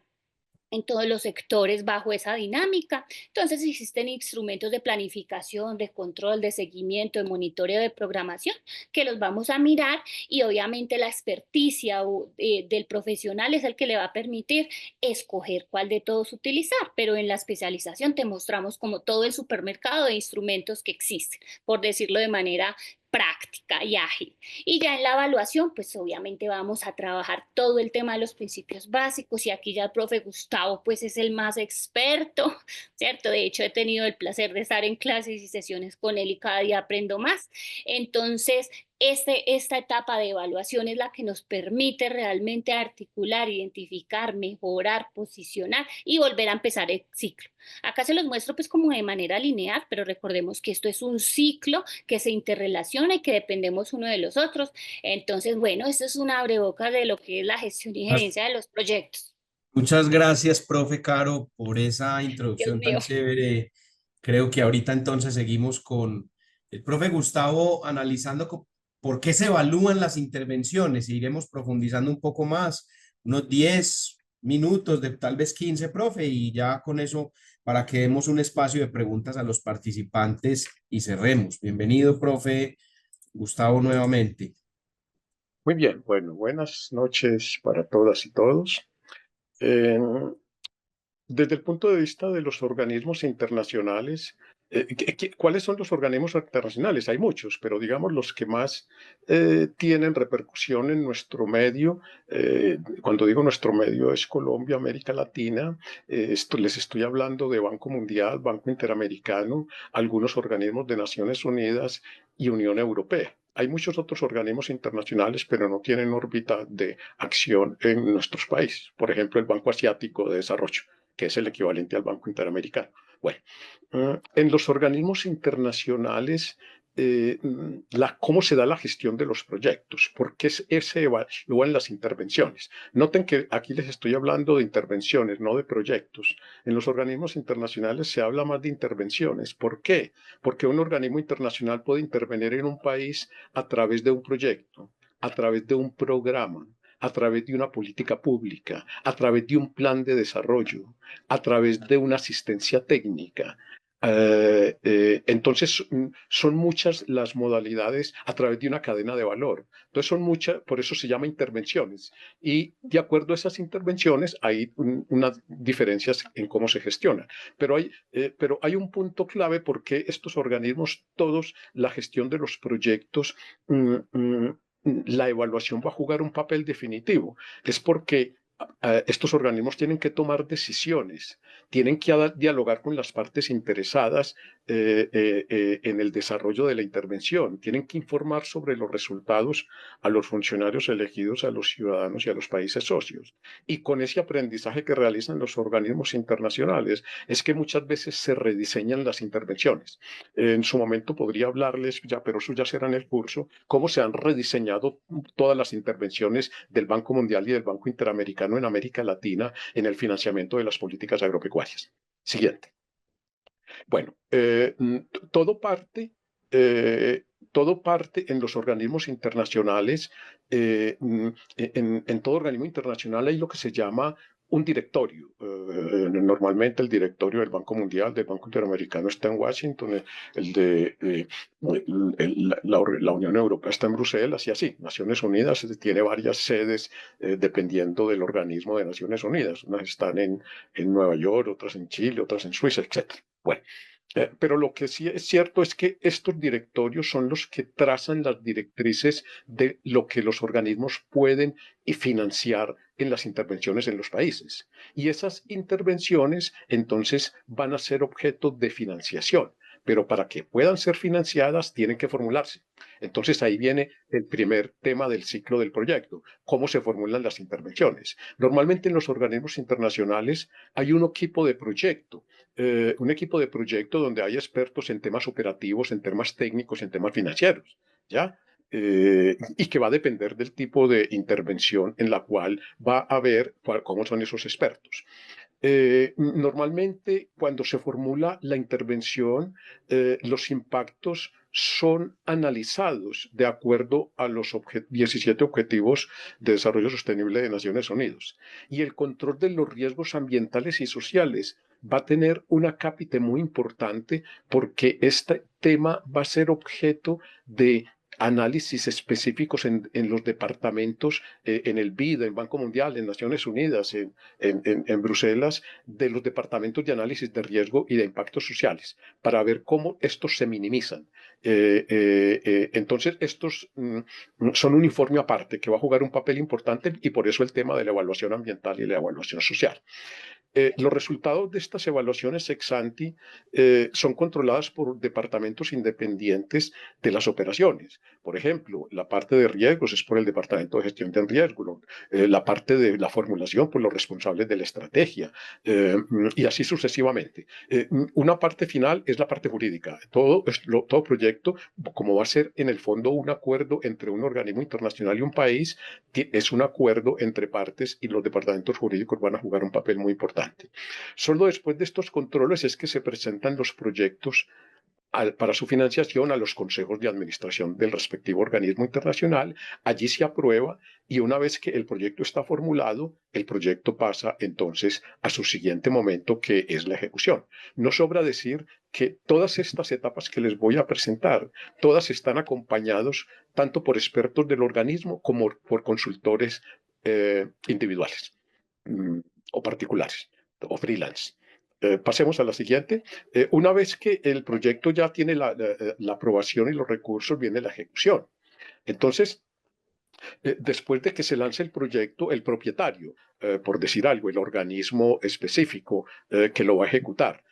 en todos los sectores bajo esa dinámica. Entonces existen instrumentos de planificación, de control, de seguimiento, de monitoreo, de programación, que los vamos a mirar y obviamente la experticia del profesional es el que le va a permitir escoger cuál de todos utilizar, pero en la especialización te mostramos como todo el supermercado de instrumentos que existen, por decirlo de manera práctica y ágil. Y ya en la evaluación, pues obviamente vamos a trabajar todo el tema de los principios básicos y aquí ya el profe Gustavo pues es el más experto, ¿cierto? De hecho he tenido el placer de estar en clases y sesiones con él y cada día aprendo más. Entonces, esta etapa de evaluación es la que nos permite realmente articular, identificar, mejorar, posicionar y volver a empezar el ciclo. Acá se los muestro pues como de manera lineal, pero recordemos que esto es un ciclo que se interrelaciona y que dependemos uno de los otros. Entonces, bueno, esto es una abrebocas de lo que es la gestión y gerencia de los proyectos. Muchas gracias, profe Caro, por esa Dios introducción tan mío. chévere. Creo que ahorita entonces seguimos con el profe Gustavo analizando ¿por qué se evalúan las intervenciones? E iremos profundizando un poco más, unos 10 minutos, de tal vez 15, profe, y ya con eso para que demos un espacio de preguntas a los participantes y cerremos. Bienvenido, profe Gustavo, nuevamente. Muy bien, bueno, buenas noches para todas y todos. Eh, Desde el punto de vista de los organismos internacionales, ¿cuáles son los organismos internacionales? Hay muchos, pero digamos los que más tienen repercusión en nuestro medio. Cuando digo nuestro medio es Colombia, América Latina. Les estoy hablando de Banco Mundial, Banco Interamericano, algunos organismos de Naciones Unidas y Unión Europea. Hay muchos otros organismos internacionales, pero no tienen órbita de acción en nuestros países. Por ejemplo, el Banco Asiático de Desarrollo, que es el equivalente al Banco Interamericano. Bueno, en los organismos internacionales, ¿cómo se da la gestión de los proyectos? ¿Por qué se evalúan las intervenciones? Noten que aquí les estoy hablando de intervenciones, no de proyectos. En los organismos internacionales se habla más de intervenciones. ¿Por qué? Porque un organismo internacional puede intervenir en un país a través de un proyecto, a través de un programa, a través de una política pública, a través de un plan de desarrollo, a través de una asistencia técnica. Entonces, son muchas las modalidades a través de una cadena de valor. Entonces, son muchas, por eso se llama intervenciones. Y de acuerdo a esas intervenciones, hay unas diferencias en cómo se gestiona. Pero hay un punto clave porque estos organismos, todos, la gestión de los proyectos, la evaluación va a jugar un papel definitivo. Es porque estos organismos tienen que tomar decisiones, tienen que dialogar con las partes interesadas en el desarrollo de la intervención, tienen que informar sobre los resultados a los funcionarios elegidos, a los ciudadanos y a los países socios. Y con ese aprendizaje que realizan los organismos internacionales es que muchas veces se rediseñan las intervenciones. En su momento podría hablarles, ya, pero eso ya será en el curso, cómo se han rediseñado todas las intervenciones del Banco Mundial y del Banco Interamericano en América Latina en el financiamiento de las políticas agropecuarias. Siguiente. Bueno, todo parte, todo parte en los organismos internacionales. En todo organismo internacional hay lo que se llama un directorio. Normalmente el directorio del Banco Mundial, del Banco Interamericano está en Washington, el de la Unión Europea está en Bruselas y así. Naciones Unidas tiene varias sedes dependiendo del organismo de Naciones Unidas. Unas están en Nueva York, otras en Chile, otras en Suiza, etc. Bueno, pero lo que sí es cierto es que estos directorios son los que trazan las directrices de lo que los organismos pueden y financiar en las intervenciones en los países. Y esas intervenciones entonces van a ser objeto de financiación, pero para que puedan ser financiadas tienen que formularse. Entonces ahí viene el primer tema del ciclo del proyecto, cómo se formulan las intervenciones. Normalmente en los organismos internacionales hay un equipo de proyecto donde hay expertos en temas operativos, en temas técnicos, en temas financieros, ¿ya? Y que va a depender del tipo de intervención en la cual va a ver cómo son esos expertos. Normalmente, cuando se formula la intervención, los impactos son analizados de acuerdo a los 17 Objetivos de Desarrollo Sostenible de Naciones Unidas. Y el control de los riesgos ambientales y sociales va a tener una cápita muy importante porque este tema va a ser objeto de análisis específicos en los departamentos, en el BID, en Banco Mundial, en Naciones Unidas, en Bruselas, de los departamentos de análisis de riesgo y de impactos sociales, para ver cómo estos se minimizan. Entonces, estos son un informe aparte que va a jugar un papel importante y por eso el tema de la evaluación ambiental y la evaluación social. Los resultados de estas evaluaciones ex ante son controladas por departamentos independientes de las operaciones. Por ejemplo, la parte de riesgos es por el Departamento de Gestión de Riesgo, la parte de la formulación por los responsables de la estrategia y así sucesivamente. Una parte final es la parte jurídica. Todo proyecto, como va a ser en el fondo un acuerdo entre un organismo internacional y un país, es un acuerdo entre partes y los departamentos jurídicos van a jugar un papel muy importante. Solo después de estos controles es que se presentan los proyectos para su financiación a los consejos de administración del respectivo organismo internacional. Allí se aprueba y una vez que el proyecto está formulado, el proyecto pasa entonces a su siguiente momento, que es la ejecución. No sobra decir que todas estas etapas que les voy a presentar, todas están acompañados tanto por expertos del organismo como por consultores individuales o particulares o freelance. Pasemos a la siguiente. Una vez que el proyecto ya tiene la aprobación y los recursos, viene la ejecución. Entonces, después de que se lance el proyecto, el propietario, por decir algo, el organismo específico que lo va a ejecutar,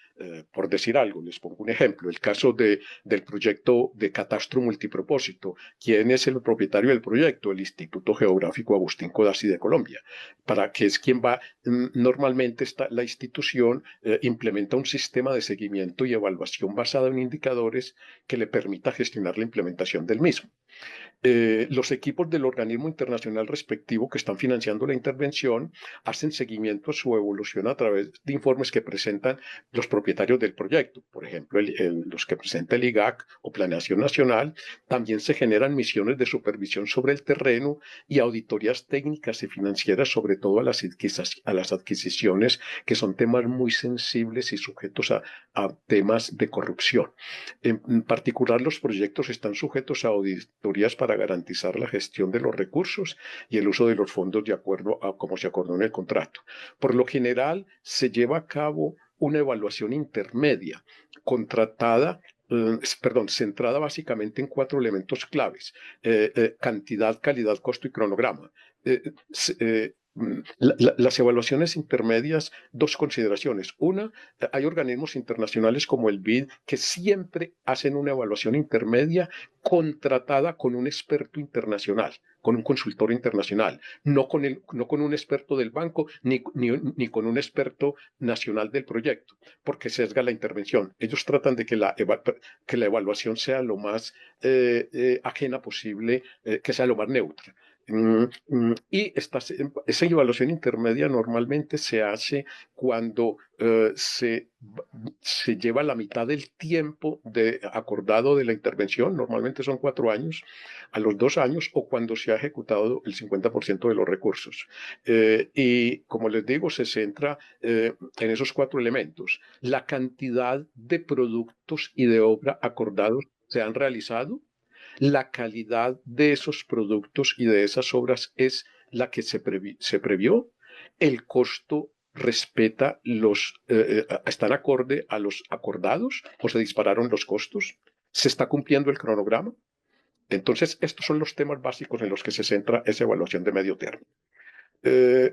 por decir algo, les pongo un ejemplo, el caso del proyecto de catastro multipropósito. ¿Quién es el propietario del proyecto? El Instituto Geográfico Agustín Codazzi de Colombia, para que es quien va, normalmente la institución implementa un sistema de seguimiento y evaluación basado en indicadores que le permita gestionar la implementación del mismo. Los equipos del organismo internacional respectivo que están financiando la intervención hacen seguimiento a su evolución a través de informes que presentan los propietarios del proyecto, por ejemplo, los que presenta el IGAC o Planeación Nacional. También se generan misiones de supervisión sobre el terreno y auditorías técnicas y financieras, sobre todo a las adquisiciones, que son temas muy sensibles y sujetos a temas de corrupción. En particular, los proyectos están sujetos a auditorías para garantizar la gestión de los recursos y el uso de los fondos de acuerdo a cómo se acordó en el contrato. Por lo general, se lleva a cabo una evaluación intermedia centrada básicamente en 4 elementos claves: cantidad, calidad, costo y cronograma. Las evaluaciones intermedias, 2 consideraciones. Una, hay organismos internacionales como el BID que siempre hacen una evaluación intermedia contratada con un experto internacional, con un consultor internacional, no con un experto del banco ni con un experto nacional del proyecto, porque sesga la intervención. Ellos tratan de que la evaluación sea lo más ajena posible, que sea lo más neutra. Y esa evaluación intermedia normalmente se hace cuando se lleva la mitad del tiempo acordado de la intervención, normalmente son 4 años, a los 2 años, o cuando se ha ejecutado el 50% de los recursos. Y como les digo, se centra en esos 4 elementos: la cantidad de productos y de obra acordados se han realizado, la calidad de esos productos y de esas obras es la que se previó, el costo respeta están acorde a los acordados o se dispararon los costos, se está cumpliendo el cronograma. Entonces, estos son los temas básicos en los que se centra esa evaluación de medio término.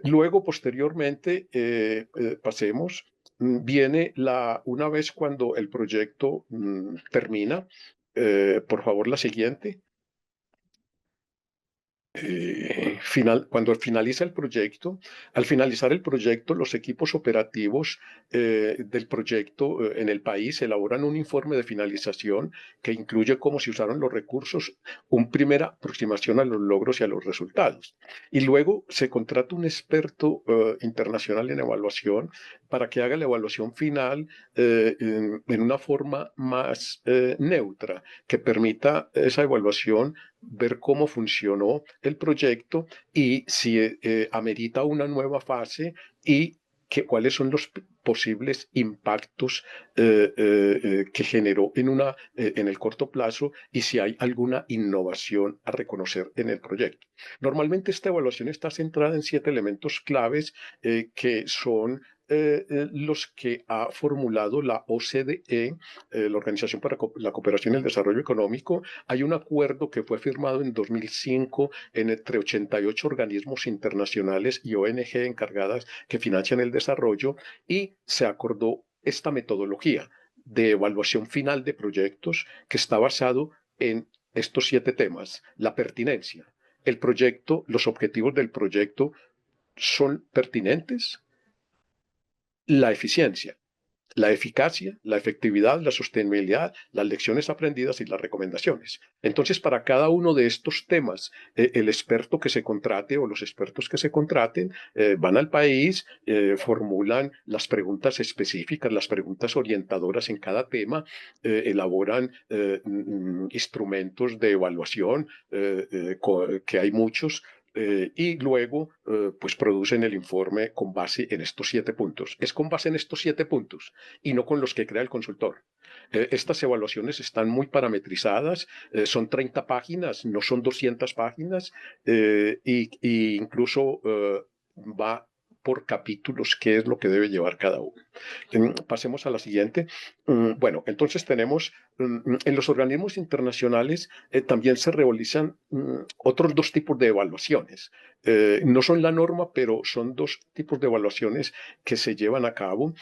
Luego, posteriormente, pasemos, viene una vez cuando el proyecto termina, por favor, la siguiente. Cuando finaliza el proyecto, al finalizar el proyecto, los equipos operativos del proyecto en el país elaboran un informe de finalización que incluye cómo se usaron los recursos, una primera aproximación a los logros y a los resultados. Y luego se contrata un experto internacional en evaluación para que haga la evaluación final en una forma más neutra, que permita esa evaluación ver cómo funcionó el proyecto y si amerita una nueva fase y cuáles son los posibles impactos que generó en el corto plazo y si hay alguna innovación a reconocer en el proyecto. Normalmente esta evaluación está centrada en 7 elementos claves que son los que ha formulado la OCDE, la Organización para la Cooperación y el Desarrollo Económico. Hay un acuerdo que fue firmado en 2005 entre 88 organismos internacionales y ONG encargadas que financian el desarrollo, y se acordó esta metodología de evaluación final de proyectos que está basado en estos 7 temas: la pertinencia. El proyecto, los objetivos del proyecto son pertinentes; la eficiencia. la eficacia, la efectividad, la sostenibilidad, las lecciones aprendidas y las recomendaciones. Entonces, para cada uno de estos temas, el experto que se contrate o los expertos que se contraten van al país, formulan las preguntas específicas, las preguntas orientadoras en cada tema, elaboran instrumentos de evaluación, que hay muchos, y luego pues producen el informe con base en estos 7 puntos. Es con base en estos 7 puntos y no con los que crea el consultor. Estas evaluaciones están muy parametrizadas, son 30 páginas, no son 200 páginas, y incluso va por capítulos qué es lo que debe llevar cada uno. Pasemos a la siguiente. Bueno, entonces tenemos en los organismos internacionales también se realizan otros 2 tipos de evaluaciones. No son la norma, pero son 2 tipos de evaluaciones que se llevan a cabo.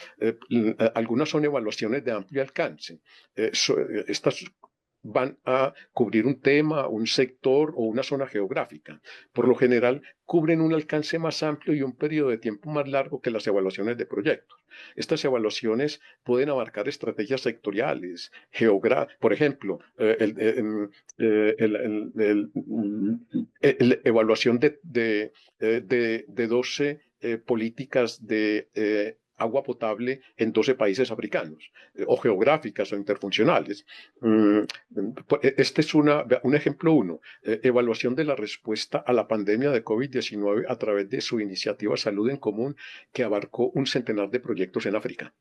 Algunas son evaluaciones de amplio alcance. Estas van a cubrir un tema, un sector o una zona geográfica. Por lo general, cubren un alcance más amplio y un periodo de tiempo más largo que las evaluaciones de proyectos. Estas evaluaciones pueden abarcar estrategias sectoriales, por ejemplo, evaluación de 12 políticas de agua potable en 12 países africanos, o geográficas o interfuncionales. Este es un ejemplo uno, evaluación de la respuesta a la pandemia de COVID-19 a través de su iniciativa Salud en Común, que abarcó un centenar de proyectos en África.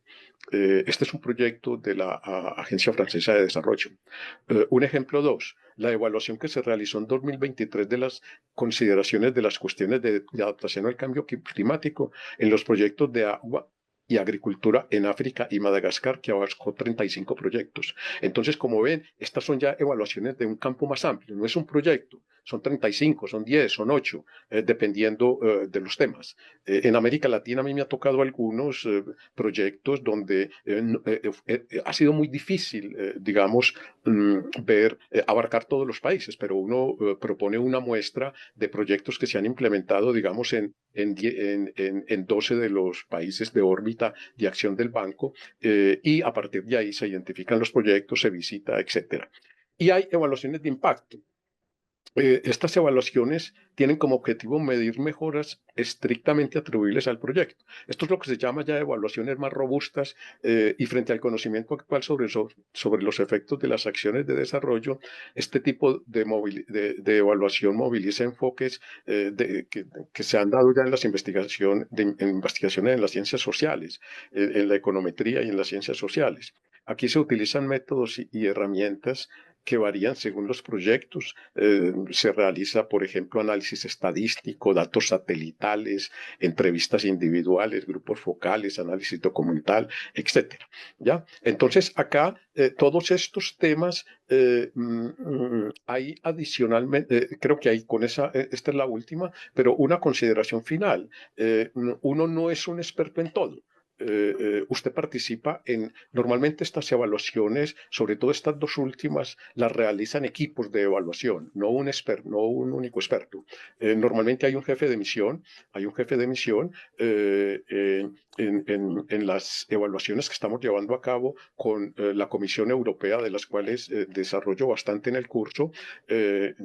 Este es un proyecto de la Agencia Francesa de Desarrollo. Un ejemplo 2, la evaluación que se realizó en 2023 de las consideraciones de las cuestiones de adaptación al cambio climático en los proyectos de agua y agricultura en África y Madagascar, que abarcó 35 proyectos. Entonces, como ven, estas son ya evaluaciones de un campo más amplio, no es un proyecto, son 35, son 10, son 8, dependiendo de los temas. En América Latina a mí me ha tocado algunos proyectos donde ha sido muy difícil, digamos, abarcar todos los países, pero uno propone una muestra de proyectos que se han implementado, digamos, en 12 de los países de órbita de acción del banco, y a partir de ahí se identifican los proyectos, se visita, etcétera. Y hay evaluaciones de impacto. Estas evaluaciones tienen como objetivo medir mejoras estrictamente atribuibles al proyecto. Esto es lo que se llama ya evaluaciones más robustas, y frente al conocimiento actual sobre los efectos de las acciones de desarrollo, este tipo de evaluación moviliza enfoques que se han dado ya en las investigaciones en las ciencias sociales, en la econometría y en las ciencias sociales. Aquí se utilizan métodos y herramientas que varían según los proyectos. Se realiza, por ejemplo, análisis estadístico, datos satelitales, entrevistas individuales, grupos focales, análisis documental, etcétera. ¿Ya? Entonces, acá todos estos temas hay adicionalmente, creo que hay con esta es la última, pero una consideración final. Uno no es un experto en todo. Usted participa normalmente estas evaluaciones, sobre todo estas 2 últimas, las realizan equipos de evaluación, no un único experto. Normalmente hay un jefe de misión, en las evaluaciones que estamos llevando a cabo con la Comisión Europea, de las cuales desarrollo bastante en el curso.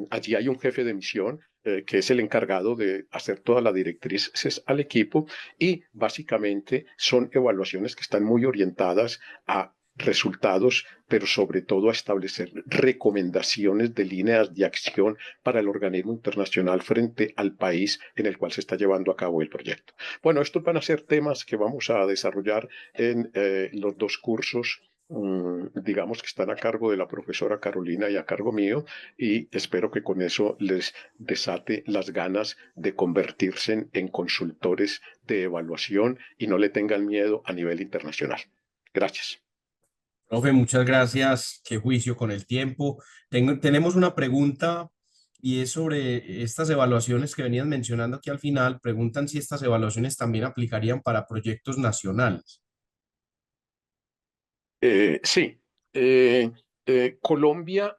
Allí hay un jefe de misión que es el encargado de hacer todas las directrices al equipo, y básicamente son evaluaciones que están muy orientadas a resultados, pero sobre todo a establecer recomendaciones de líneas de acción para el organismo internacional frente al país en el cual se está llevando a cabo el proyecto. Bueno, estos van a ser temas que vamos a desarrollar en los 2 cursos, digamos, que están a cargo de la profesora Carolina y a cargo mío, y espero que con eso les desate las ganas de convertirse en consultores de evaluación y no le tengan miedo a nivel internacional. Gracias. Profe, muchas gracias. Qué juicio con el tiempo. Tenemos una pregunta y es sobre estas evaluaciones que venían mencionando aquí al final. Preguntan si estas evaluaciones también aplicarían para proyectos nacionales. Sí, Colombia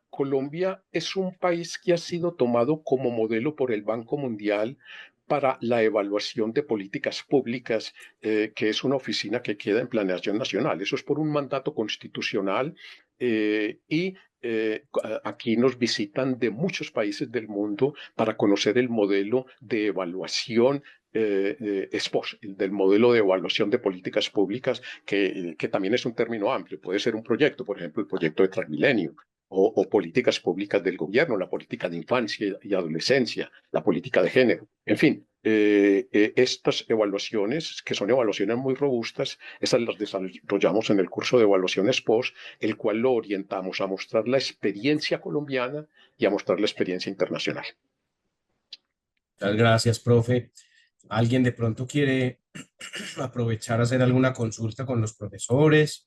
es un país que ha sido tomado como modelo por el Banco Mundial para la evaluación de políticas públicas, que es una oficina que queda en Planeación Nacional. Eso es por un mandato constitucional y aquí nos visitan de muchos países del mundo para conocer el modelo de evaluación del modelo de evaluación de políticas públicas, que también es un término amplio. Puede ser un proyecto, por ejemplo, el proyecto de Transmilenio, o políticas públicas del gobierno, la política de infancia y adolescencia, la política de género. En fin, estas evaluaciones, que son evaluaciones muy robustas, esas las desarrollamos en el curso de evaluaciones POS, el cual lo orientamos a mostrar la experiencia colombiana y a mostrar la experiencia internacional. Muchas gracias, profe. ¿Alguien de pronto quiere aprovechar a hacer alguna consulta con los profesores?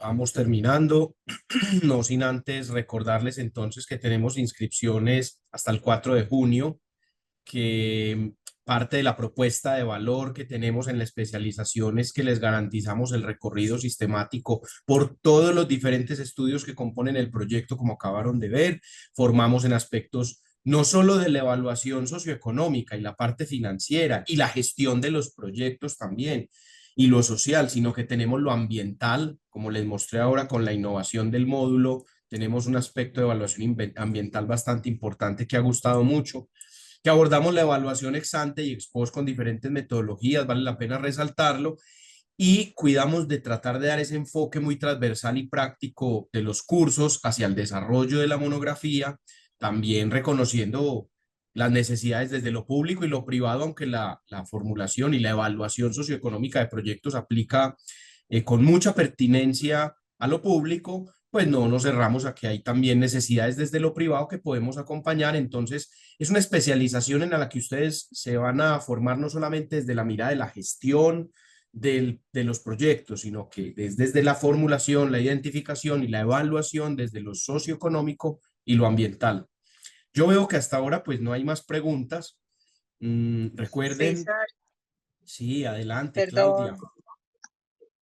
Vamos terminando, no sin antes recordarles entonces que tenemos inscripciones hasta el 4 de junio, que parte de la propuesta de valor que tenemos en la especialización es que les garantizamos el recorrido sistemático por todos los diferentes estudios que componen el proyecto, como acabaron de ver. Formamos en aspectos no solo de la evaluación socioeconómica y la parte financiera y la gestión de los proyectos también, y lo social, sino que tenemos lo ambiental, como les mostré ahora con la innovación del módulo. Tenemos un aspecto de evaluación ambiental bastante importante que ha gustado mucho, que abordamos la evaluación ex ante y ex post con diferentes metodologías, vale la pena resaltarlo, y cuidamos de tratar de dar ese enfoque muy transversal y práctico de los cursos hacia el desarrollo de la monografía, también reconociendo las necesidades desde lo público y lo privado, aunque la formulación y la evaluación socioeconómica de proyectos aplica con mucha pertinencia a lo público, pues no nos cerramos a que hay también necesidades desde lo privado que podemos acompañar. Entonces, es una especialización en la que ustedes se van a formar no solamente desde la mirada de la gestión de los proyectos, sino que desde la formulación, la identificación y la evaluación, desde lo socioeconómico y lo ambiental. Yo veo que hasta ahora pues no hay más preguntas. Recuerden, César, sí, adelante, perdón, Claudia.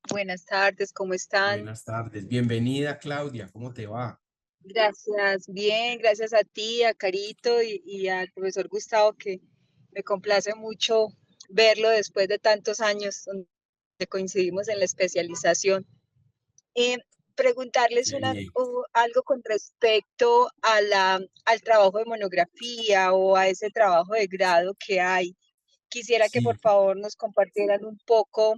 buenas tardes, ¿cómo están? Buenas tardes, bienvenida, Claudia, ¿cómo te va? Gracias, bien, gracias a ti, a Carito y al profesor Gustavo, que me complace mucho verlo después de tantos años donde coincidimos en la especialización. Eh, Preguntarles Sí, algo con respecto a al trabajo de monografía o a ese trabajo de grado que hay. Quisiera que por sí. favor nos compartieran un poco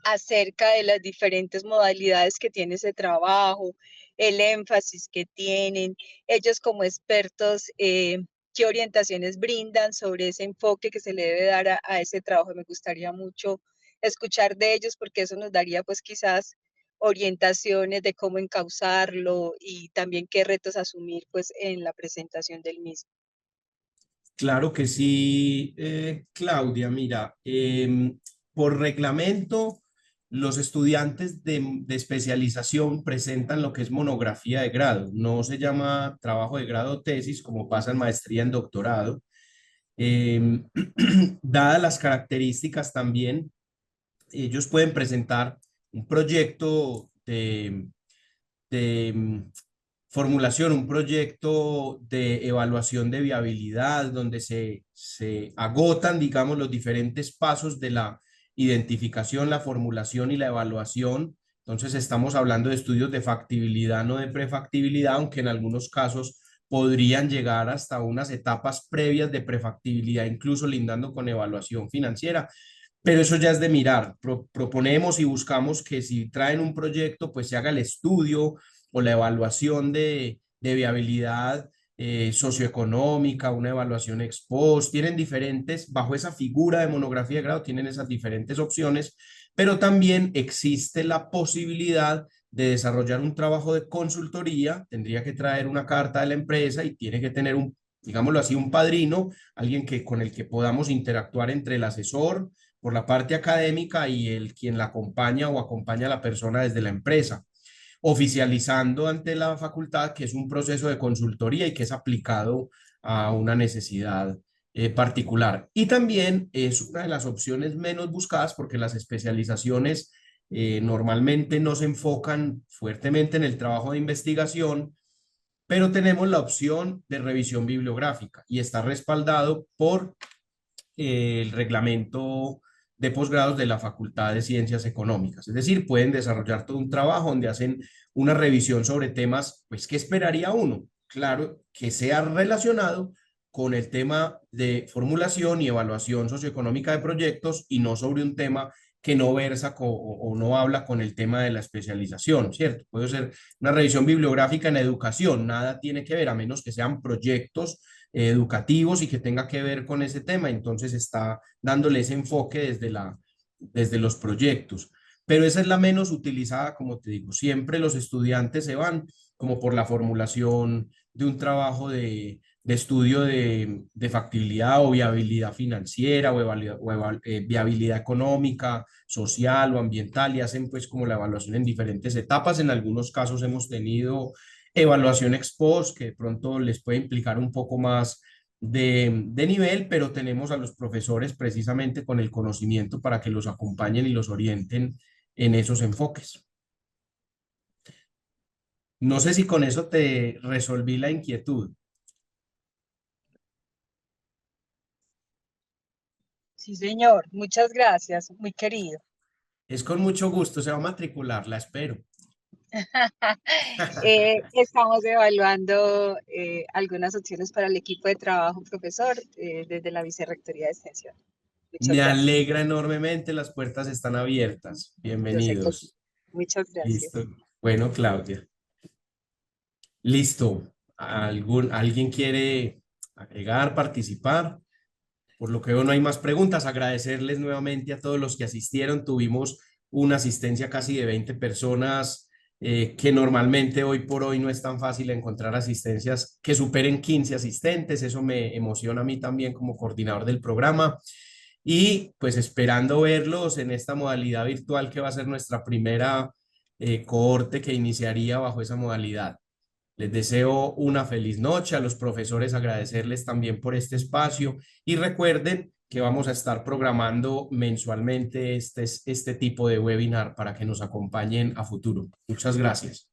acerca de las diferentes modalidades que tiene ese trabajo, el énfasis que tienen, ellos como expertos, qué orientaciones brindan sobre ese enfoque que se le debe dar a ese trabajo. Me gustaría mucho escuchar de ellos porque eso nos daría pues quizás orientaciones de cómo encauzarlo y también qué retos asumir pues en la presentación del mismo. Claro que sí, Claudia. Mira, por reglamento, los estudiantes de especialización presentan lo que es monografía de grado. No se llama trabajo de grado o tesis como pasa en maestría, en doctorado. Em, Dadas las características también, ellos pueden presentar un proyecto de formulación, un proyecto de evaluación de viabilidad, donde se agotan, digamos, los diferentes pasos de la identificación, la formulación y la evaluación. Entonces, estamos hablando de estudios de factibilidad, no de prefactibilidad, aunque en algunos casos podrían llegar hasta unas etapas previas de prefactibilidad, incluso lindando con evaluación financiera. Pero eso ya es de mirar. Proponemos y buscamos que si traen un proyecto, pues se haga el estudio o la evaluación de viabilidad socioeconómica, una evaluación ex post. Tienen diferentes, bajo esa figura de monografía de grado, tienen esas diferentes opciones, pero también existe la posibilidad de desarrollar un trabajo de consultoría. Tendría que traer una carta de la empresa y tiene que tener un, digámoslo así, un padrino, alguien con el que podamos interactuar entre el asesor por la parte académica y el quien la acompaña o acompaña a la persona desde la empresa, oficializando ante la facultad que es un proceso de consultoría y que es aplicado a una necesidad particular. Y también es una de las opciones menos buscadas porque las especializaciones normalmente no se enfocan fuertemente en el trabajo de investigación, pero tenemos la opción de revisión bibliográfica y está respaldado por el reglamento de posgrados de la Facultad de Ciencias Económicas. Es decir, pueden desarrollar todo un trabajo donde hacen una revisión sobre temas, pues, ¿qué esperaría uno? Claro, que sea relacionado con el tema de formulación y evaluación socioeconómica de proyectos y no sobre un tema que no versa o no habla con el tema de la especialización, ¿cierto? Puede ser una revisión bibliográfica en educación, nada tiene que ver a menos que sean proyectos educativos y que tenga que ver con ese tema, entonces está dándole ese enfoque desde los proyectos. Pero esa es la menos utilizada, como te digo, siempre los estudiantes se van como por la formulación de un trabajo de estudio de factibilidad o viabilidad financiera viabilidad económica, social o ambiental y hacen pues como la evaluación en diferentes etapas. En algunos casos hemos tenido evaluación ex post, que de pronto les puede implicar un poco más de nivel, pero tenemos a los profesores precisamente con el conocimiento para que los acompañen y los orienten en esos enfoques. No sé si con eso te resolví la inquietud. Sí, señor. Muchas gracias, muy querido. Es con mucho gusto, se va a matricular, la espero. Estamos evaluando algunas opciones para el equipo de trabajo, profesor, desde la Vicerrectoría de Extensión. Muchas Me gracias. alegra enormemente, las puertas están abiertas. Yo sé que sí. Bienvenidos. Muchas gracias. Listo. Bueno, Claudia. Listo. ¿Alguien quiere agregar, participar? Por lo que veo no hay más preguntas. Agradecerles nuevamente a todos los que asistieron. Tuvimos una asistencia casi de 20 personas, que normalmente hoy por hoy no es tan fácil encontrar asistencias que superen 15 asistentes. Eso me emociona a mí también como coordinador del programa. Y pues esperando verlos en esta modalidad virtual que va a ser nuestra primera cohorte que iniciaría bajo esa modalidad. Les deseo una feliz noche, a los profesores agradecerles también por este espacio y recuerden que vamos a estar programando mensualmente este tipo de webinar para que nos acompañen a futuro. Muchas gracias.